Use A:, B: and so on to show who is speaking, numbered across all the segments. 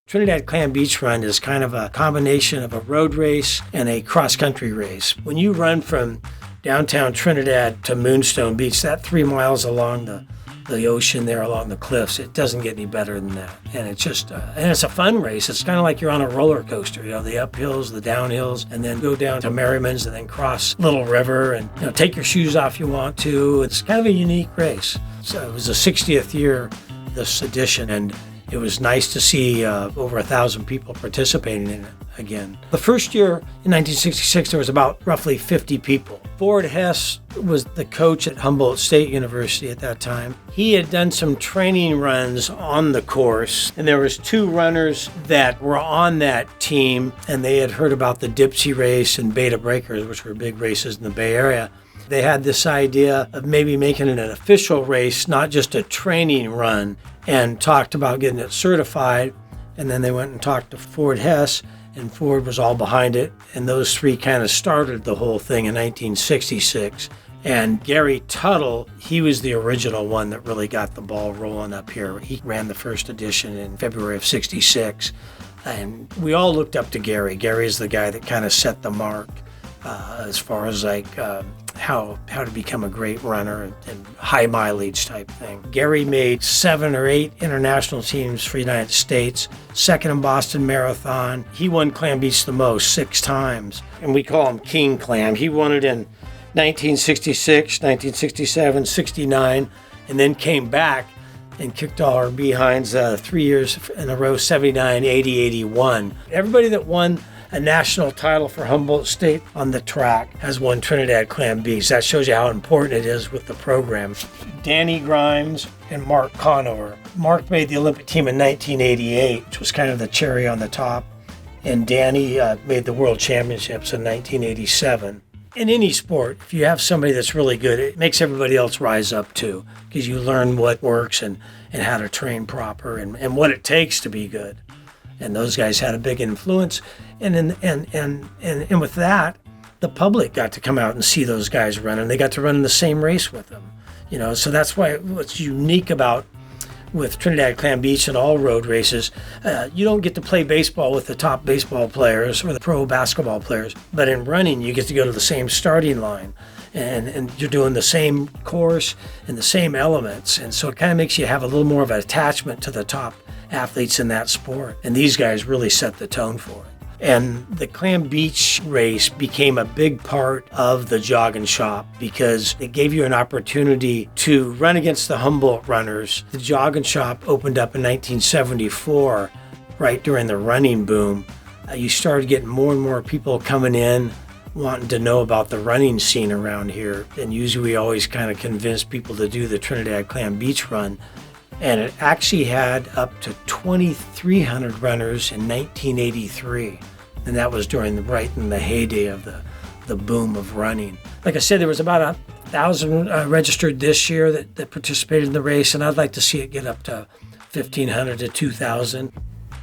A: Trinidad Clam Beach Run is kind of a combination of a road race and a cross-country race. When you run from downtown Trinidad to Moonstone Beach, that 3 miles along the ocean there, along the cliffs, it doesn't get any better than that. And it's just, and it's a fun race. It's kind of like you're on a roller coaster, the uphills, the downhills, and then go down to Merriman's and then cross Little River and take your shoes off if you want to. It's kind of a unique race. So it was the 60th year, this edition, and it was nice to see over 1,000 people participating in it again. The first year, in 1966, there was about roughly 50 people. Ford Hess was the coach at Humboldt State University at that time. He had done some training runs on the course, and there was 2 runners that were on that team, and they had heard about the Dipsy Race and Beta Breakers, which were big races in the Bay Area. They had this idea of maybe making it an official race, not just a training run, and talked about getting it certified. And then they went and talked to Ford Hess, and Ford was all behind it. And those 3 kind of started the whole thing in 1966. And Gary Tuttle, he was the original one that really got the ball rolling up here. He ran the first edition in February of 66. And we all looked up to Gary. Gary is the guy that kind of set the mark as far as how to become a great runner and high mileage type thing. Gary made 7 or 8 international teams for the United States, second in Boston Marathon. He won Clam Beach the most, 6 times, and we call him King Clam. He won it in 1966, 1967, 69, and then came back and kicked all our behinds 3 years in a row, 79, 80, 81. Everybody that won a national title for Humboldt State on the track has won Trinidad Clam Beach. That shows you how important it is with the program. Danny Grimes and Mark Conover. Mark made the Olympic team in 1988, which was kind of the cherry on the top. And Danny made the World Championships in 1987. In any sport, if you have somebody that's really good, it makes everybody else rise up too, because you learn what works and how to train proper and what it takes to be good. And those guys had a big influence. And with that, the public got to come out and see those guys run, and they got to run in the same race with them. So that's what's unique about with Trinidad Clam Beach and all road races, you don't get to play baseball with the top baseball players or the pro basketball players, but in running, you get to go to the same starting line. And you're doing the same course and the same elements. And so it kind of makes you have a little more of an attachment to the top athletes in that sport. And these guys really set the tone for it. And the Clam Beach race became a big part of the Jogg'N Shoppe because it gave you an opportunity to run against the Humboldt runners. The Jogg'N Shoppe opened up in 1974, right during the running boom. You started getting more and more people coming in, wanting to know about the running scene around here. And usually we always kind of convince people to do the Trinidad Clam Beach Run. And it actually had up to 2,300 runners in 1983. And that was right in the heyday of the boom of running. Like I said, there was about 1,000 registered this year that participated in the race, and I'd like to see it get up to 1,500 to 2,000.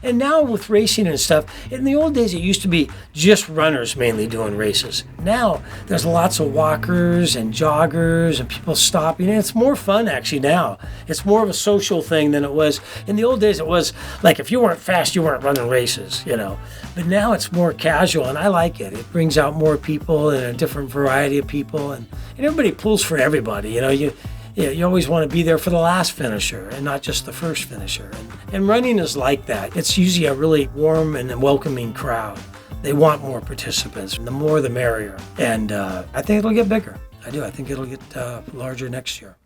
A: And now with racing and stuff, in the old days it used to be just runners mainly doing races. Now there's lots of walkers and joggers and people stopping, and it's more fun actually now. It's more of a social thing than it was. In the old days it was like if you weren't fast, you weren't running races, But now it's more casual, and I like it. It brings out more people and a different variety of people, and everybody pulls for everybody, You always want to be there for the last finisher and not just the first finisher. And running is like that. It's usually a really warm and welcoming crowd. They want more participants. The more, the merrier. And I think it'll get bigger. I do. I think it'll get larger next year.